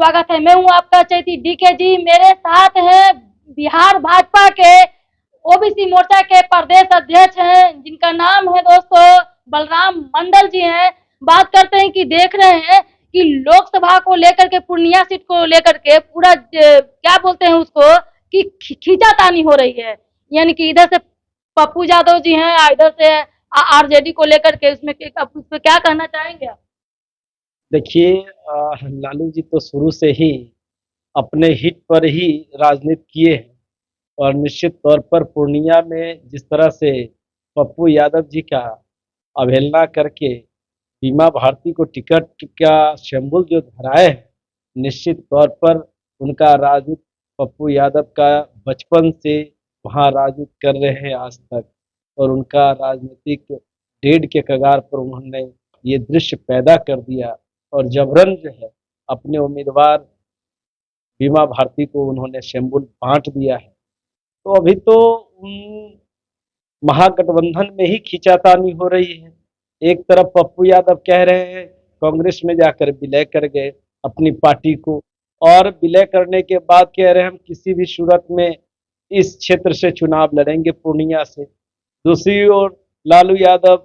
स्वागत है। मैं हूं आपका चैती डीके जी। मेरे साथ है बिहार भाजपा के ओबीसी मोर्चा के प्रदेश अध्यक्ष हैं, जिनका नाम है दोस्तों बलराम मंडल जी हैं। बात करते हैं कि देख रहे हैं कि लोकसभा को लेकर के, पूर्णिया सीट को लेकर के पूरा क्या बोलते हैं उसको कि खींचातानी हो रही है। यानी कि इधर से पप्पू यादव जी हैं, इधर से आरजेडी को लेकर के, उसमें उस पर क्या कहना चाहेंगे आप? देखिए, लालू जी तो शुरू से ही अपने हित पर ही राजनीति किए हैं और निश्चित तौर पर पूर्णिया में जिस तरह से पप्पू यादव जी का अवहेलना करके बीमा भारती को टिकट का शंबुल जो धराए हैं, निश्चित तौर पर उनका राजनीति पप्पू यादव का बचपन से वहाँ राजनीति कर रहे हैं आज तक, और उनका राजनीतिक डेढ़ के कगार पर उन्होंने ये दृश्य पैदा कर दिया और जबरन जो है अपने उम्मीदवार बीमा भारती को उन्होंने शंबुल बांट दिया है। तो अभी तो महागठबंधन में ही खींचातानी हो रही है। एक तरफ पप्पू यादव कह रहे हैं कांग्रेस में जाकर विलय कर गए अपनी पार्टी को, और विलय करने के बाद कह रहे हैं हम किसी भी सूरत में इस क्षेत्र से चुनाव लड़ेंगे पूर्णिया से। दूसरी ओर लालू यादव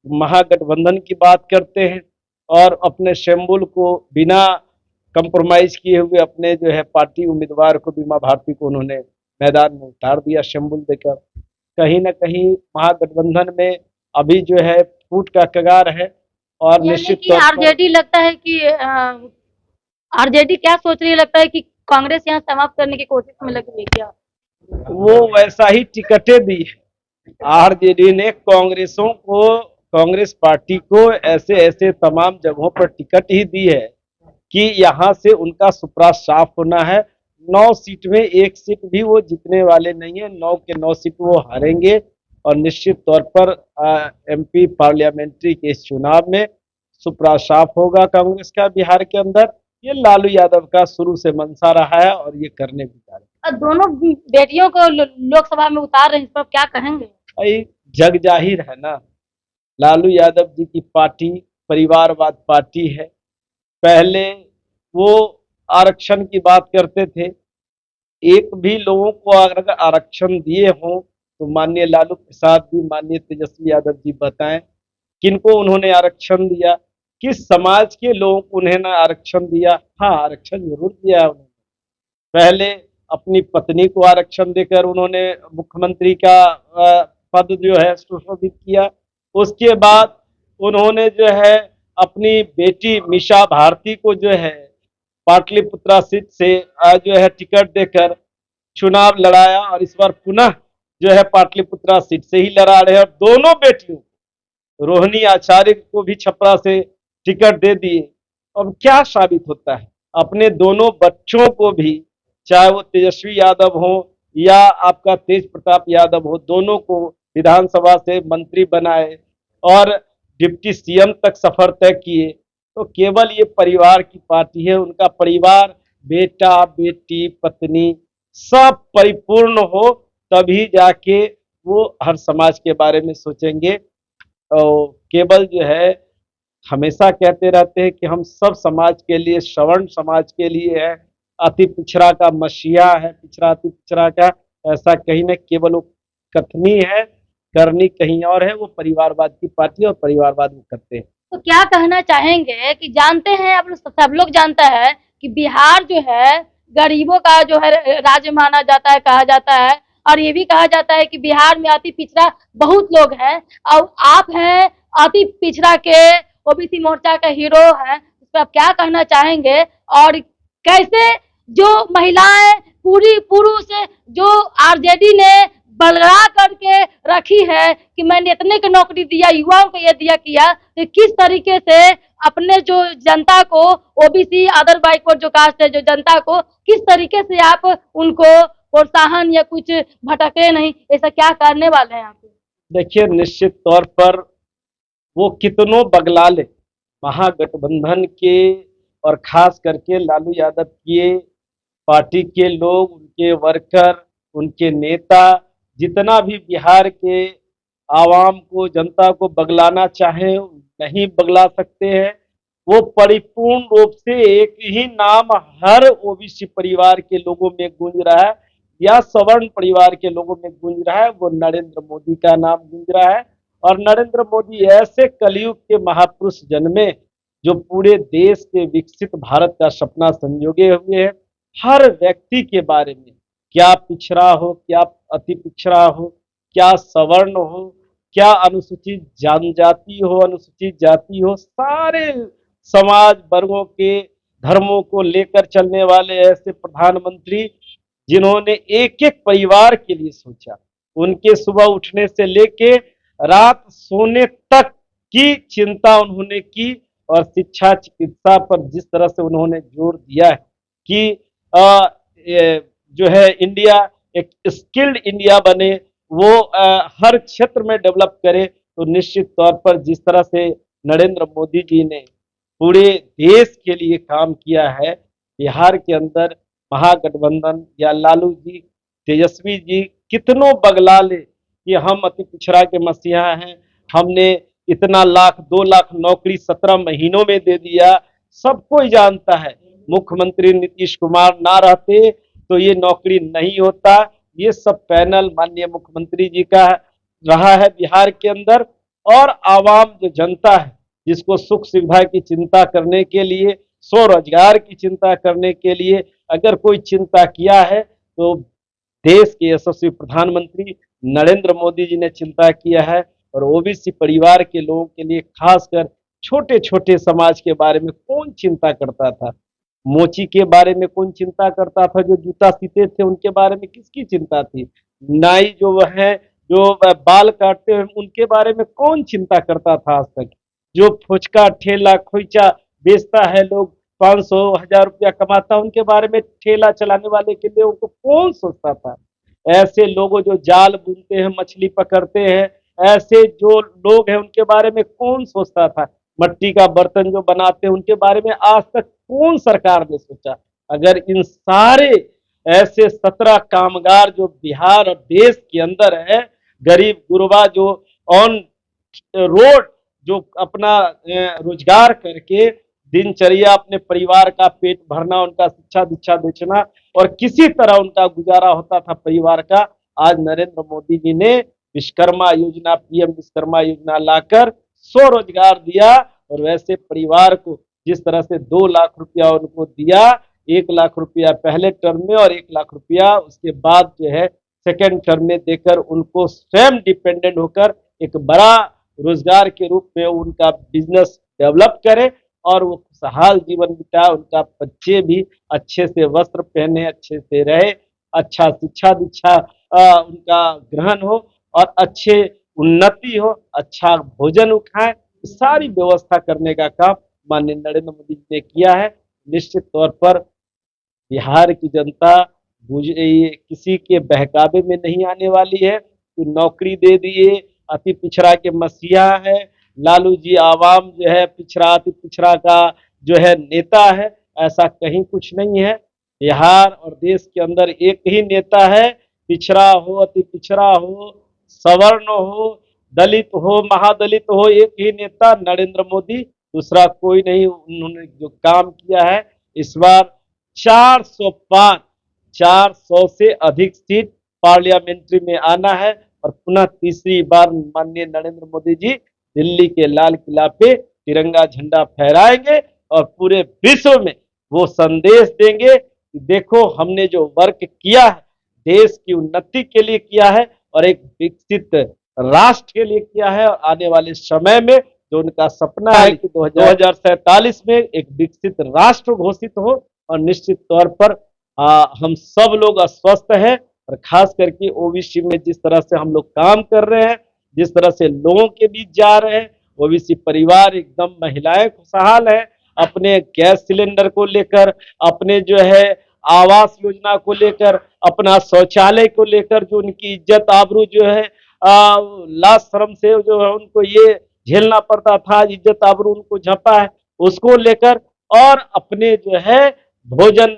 महागठबंधन की बात करते हैं और अपने शंबुल को बिना कंप्रोमाइज किए हुए अपने जो है पार्टी उम्मीदवार को बीमा भारती को उन्होंने मैदान में उतार दिया शंबुल देकर। कहीं ना कहीं महागठबंधन में अभी जो है फूट का कगार है और निश्चित तौर पर आरजेडी लगता है कि आरजेडी क्या सोच रही है, लगता है कि कांग्रेस यहाँ समाप्त करने की कोशिश में लगी है क्या? वो वैसा ही टिकटें दी है। आरजेडी ने कांग्रेस पार्टी को ऐसे ऐसे तमाम जगहों पर टिकट ही दी है कि यहाँ से उनका सुपड़ा साफ होना है। 9 सीट में 1 सीट भी वो जीतने वाले नहीं है, 9 के 9 सीट वो हारेंगे और निश्चित तौर पर एमपी पार्लियामेंट्री के इस चुनाव में सुपड़ा साफ होगा कांग्रेस का बिहार के अंदर। ये लालू यादव का शुरू से मंशा रहा है और ये करने भी जा रहे हैं। दोनों बेटियों को लोकसभा में उतार रहे हैं, इस पर क्या कहेंगे? भाई जग जाहिर है ना, लालू यादव जी की पार्टी परिवारवाद पार्टी है। पहले वो आरक्षण की बात करते थे, एक भी लोगों को अगर आरक्षण दिए हों तो माननीय लालू प्रसाद जी, माननीय तेजस्वी यादव जी बताएं किनको उन्होंने आरक्षण दिया, किस समाज के लोगों को उन्होंने आरक्षण दिया? हाँ, आरक्षण जरूर दिया उन्होंने। पहले अपनी पत्नी को आरक्षण देकर उन्होंने मुख्यमंत्री का पद जो है सुशोभित किया। उसके बाद उन्होंने जो है अपनी बेटी मीसा भारती को जो है पाटलिपुत्रा सीट से जो है टिकट देकर चुनाव लड़ाया और इस बार पुनः जो है पाटलिपुत्रा सीट से ही लड़ा रहे। और दोनों बेटियों, रोहिणी आचार्य को भी छपरा से टिकट दे दिए। अब क्या साबित होता है? अपने दोनों बच्चों को भी, चाहे वो तेजस्वी यादव हो या आपका तेज प्रताप यादव हो, दोनों को विधानसभा से मंत्री बनाए और डिप्टी सीएम तक सफर तय किए। तो केवल ये परिवार की पार्टी है, उनका परिवार, बेटा बेटी पत्नी सब परिपूर्ण हो तभी जाके वो हर समाज के बारे में सोचेंगे। और केवल जो है हमेशा कहते रहते हैं कि हम सब समाज के लिए, सवर्ण समाज के लिए है, अति पिछड़ा का मसीहा है, पिछड़ा अति पिछड़ा का, ऐसा कहीं न केवल वो कथनी है, करनी कहीं और है। वो परिवारवाद की पार्टी और परिवारवाद वो करते हैं। तो क्या कहना चाहेंगे कि जानते हैं आप लोग, सब लोग जानता है कि बिहार जो है गरीबों का जो है राज्य माना जाता है, कहा जाता है, और ये भी कहा जाता है कि बिहार में अति पिछड़ा बहुत लोग हैं, और आप हैं अति पिछड़ा के ओबीसी मोर्चा का हीरो है। इस पर आप क्या कहना चाहेंगे, और कैसे जो महिलाएं पूरी पुरुष जो आरजेडी ने बलगा करके रखी है कि मैंने इतने की नौकरी दिया, युवाओं को ये दिया किया, तो किस तरीके से अपने जो जनता को, ओबीसी अदर बैकवर्ड जो कास्ट है, जो जनता को किस तरीके से आप उनको प्रोत्साहन या कुछ भटके नहीं, ऐसा क्या करने वाले हैं आप? देखिए, निश्चित तौर पर वो कितनों बगला ले महागठबंधन के और खास करके लालू यादव के पार्टी के लोग, उनके वर्कर, उनके नेता, जितना भी बिहार के आवाम को, जनता को बगलाना चाहे नहीं बगला सकते हैं। वो परिपूर्ण रूप से एक ही नाम हर ओबीसी परिवार के लोगों में गूंज रहा है या सवर्ण परिवार के लोगों में गूंज रहा है, वो नरेंद्र मोदी का नाम गूंज रहा है। और नरेंद्र मोदी ऐसे कलयुग के महापुरुष जन्मे जो पूरे देश के विकसित भारत का सपना संजोगे हुए हैं। हर व्यक्ति के बारे में, क्या पिछड़ा हो, क्या अति पिछड़ा हो, क्या सवर्ण हो, क्या अनुसूचित जनजाति हो, अनुसूचित जाति हो, सारे समाज वर्गों के धर्मों को लेकर चलने वाले ऐसे प्रधानमंत्री जिन्होंने एक एक परिवार के लिए सोचा। उनके सुबह उठने से लेके रात सोने तक की चिंता उन्होंने की और शिक्षा चिकित्सा पर जिस तरह से उन्होंने जोर दिया है कि जो है इंडिया एक स्किल्ड इंडिया बने, वो हर क्षेत्र में डेवलप करे, तो निश्चित तौर पर जिस तरह से नरेंद्र मोदी जी ने पूरे देश के लिए काम किया है, बिहार के अंदर महागठबंधन या लालू जी, तेजस्वी जी कितनों बगला ले कि हम अति पिछड़ा के मसीहा हैं, हमने इतना लाख 2 लाख नौकरी 17 महीनों में दे दिया, सब कोई जानता है। मुख्यमंत्री नीतीश कुमार ना रहते तो ये नौकरी नहीं होता। ये सब पैनल माननीय मुख्यमंत्री जी का रहा है बिहार के अंदर। और आवाम जो जनता है जिसको सुख सुविधा की चिंता करने के लिए, स्वरोजगार की चिंता करने के लिए अगर कोई चिंता किया है तो देश के यशस्वी प्रधानमंत्री नरेंद्र मोदी जी ने चिंता किया है। और ओबीसी परिवार के लोगों के लिए, खासकर छोटे छोटे समाज के बारे में कौन चिंता करता था? मोची के बारे में कौन चिंता करता था? जो जूता सीते थे उनके बारे में किसकी चिंता थी? नाई जो है, जो बाल काटते हैं, उनके बारे में कौन चिंता करता था आज तक? जो फुचका ठेला खोइचा बेचता है, लोग 500 1000 रुपया कमाता है, उनके बारे में ठेला चलाने वाले के लिए उनको कौन सोचता था? ऐसे लोगों जो जाल बुनते हैं, मछली पकड़ते हैं, ऐसे जो लोग हैं उनके बारे में कौन सोचता था? मट्टी का बर्तन जो बनाते हैं उनके बारे में आज तक कौन सरकार ने सोचा? अगर इन सारे ऐसे 17 कामगार जो बिहार और देश के अंदर है, गरीब गुरबा जो ऑन रोड जो अपना रोजगार करके दिनचर्या अपने परिवार का पेट भरना, उनका शिक्षा दीक्षा बेचना और किसी तरह उनका गुजारा होता था परिवार का, आज नरेंद्र मोदी जी ने विश्वकर्मा योजना, पीएम विश्वकर्मा योजना लाकर स्वरोजगार दिया। और वैसे परिवार को जिस तरह से 2 लाख रुपया उनको दिया, 1 लाख रुपया पहले टर्म में और 1 लाख रुपया उसके बाद जो है सेकेंड टर्म में देकर उनको स्वयं डिपेंडेंट होकर एक बड़ा रोजगार के रूप में उनका बिजनेस डेवलप करे और वो खुशहाल जीवन बिताए, उनका बच्चे भी अच्छे से वस्त्र पहने, अच्छे से रहे, अच्छा शिक्षा दीक्षा उनका ग्रहण हो और अच्छे उन्नति हो, अच्छा भोजन खाएं, सारी व्यवस्था करने का काम माननीय नरेंद्र मोदी जी ने किया है। निश्चित तौर पर बिहार की जनता किसी के बहकावे में नहीं आने वाली है कि नौकरी दे दिए, अति पिछड़ा के मसीहा है लालू जी, आवाम जो है पिछड़ा अति पिछड़ा का जो है नेता है, ऐसा कहीं कुछ नहीं है। बिहार और देश के अंदर एक ही नेता है, पिछड़ा हो, अति पिछड़ा हो, सवर्ण हो, दलित हो, महादलित हो, एक ही नेता नरेंद्र मोदी, दूसरा कोई नहीं। उन्होंने जो काम किया है, इस बार 400 से अधिक सीट पार्लियामेंट्री में आना है और पुनः तीसरी बार माननीय नरेंद्र मोदी जी दिल्ली के लाल किला पे तिरंगा झंडा फहराएंगे और पूरे विश्व में वो संदेश देंगे कि देखो हमने जो वर्क किया है देश की उन्नति के लिए किया है और एक विकसित राष्ट्र के लिए किया है, और आने वाले समय में जो उनका सपना है कि 2047 में एक विकसित राष्ट्र घोषित हो। और निश्चित तौर पर हम सब लोग अस्वस्थ हैं और खास करके ओबीसी में जिस तरह से हम लोग काम कर रहे हैं, जिस तरह से लोगों के बीच जा रहे हैं, ओबीसी परिवार एकदम महिलाएं खुशहाल है, अपने गैस सिलेंडर को लेकर, अपने जो है आवास योजना को लेकर, अपना शौचालय को लेकर, जो उनकी इज्जत आबरू जो है लाज शर्म से जो है उनको ये झेलना पड़ता था, इज्जत आबरू उनको झपा है, उसको लेकर, और अपने जो है भोजन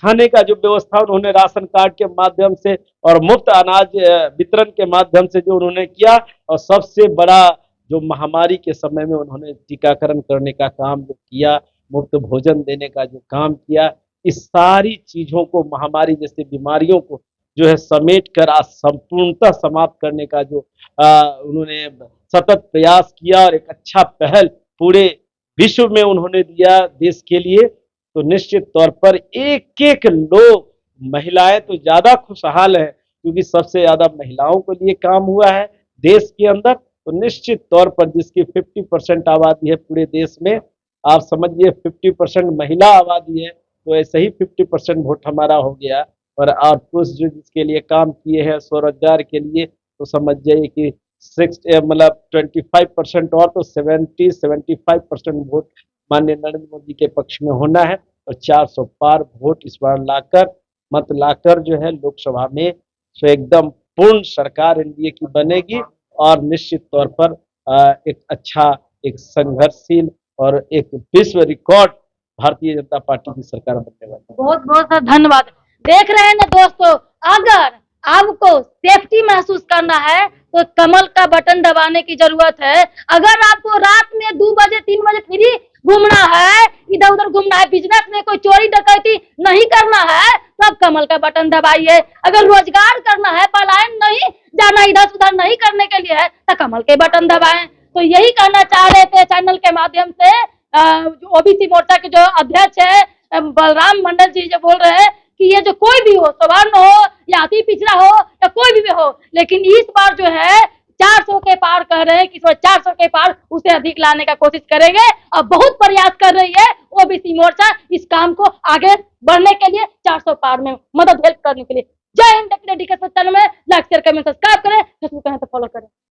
खाने का जो व्यवस्था उन्होंने राशन कार्ड के माध्यम से और मुफ्त अनाज वितरण के माध्यम से जो उन्होंने किया, और सबसे बड़ा जो महामारी के समय में उन्होंने टीकाकरण करने का काम जो किया, मुफ्त भोजन देने का जो काम किया, इस सारी चीजों को, महामारी जैसे बीमारियों को जो है समेट कर आज संपूर्णतः समाप्त करने का जो उन्होंने सतत प्रयास किया और एक अच्छा पहल पूरे विश्व में उन्होंने दिया देश के लिए, तो निश्चित तौर पर एक एक लोग, महिलाएं तो ज्यादा खुशहाल है क्योंकि सबसे ज्यादा महिलाओं के लिए काम हुआ है देश के अंदर। तो निश्चित तौर पर जिसकी 50% आबादी है पूरे देश में, आप समझिए 50% महिला आबादी है, तो ऐसे ही 50% वोट हमारा हो गया। और पुरुष जो जिसके लिए काम किए हैं स्वरोजगार के लिए, तो समझ जाइए कि 25% और तो 75% वोट माननीय नरेंद्र मोदी के पक्ष में होना है। और 400 पार वोट इस बार मत लाकर जो है लोकसभा में तो एकदम पूर्ण सरकार एनडीए की बनेगी और निश्चित तौर पर एक अच्छा, एक संघर्षशील और एक विश्व रिकॉर्ड भारतीय जनता पार्टी की सरकार बनने वाली है। बहुत बहुत धन्यवाद। देख रहे हैं ना दोस्तों, अगर आपको सेफ्टी महसूस करना है तो कमल का बटन दबाने की जरूरत है। अगर आपको रात में 2 बजे 3 बजे फ्री घूमना है, इधर उधर घूमना है, बिजनेस में कोई चोरी डकैती नहीं करना है, तब कमल का बटन दबाइए। अगर रोजगार करना है, पलायन नहीं जाना, इधर उधर नहीं करने के लिए है, तो कमल के बटन दबाएं। तो यही कहना चाह रहे थे चैनल के माध्यम से ओबीसी मोर्चा के जो अध्यक्ष है बलराम मंडल जी, जो बोल रहे हैं कि ये जो कोई भी हो, सवर्ण हो या अति पिछड़ा हो या कोई भी हो, लेकिन इस बार जो है 400 के पार कह रहे हैं कि 400 के पार उसे अधिक लाने का कोशिश करेंगे और बहुत प्रयास कर रही है ओबीसी मोर्चा इस काम को आगे बढ़ने के लिए, 400 पार में मदद हेल्प करने के लिए। जय हिंद। चैनल में लाइक शेयर कमेंट सब्सक्राइब करें, फेसबुक पे फॉलो करें।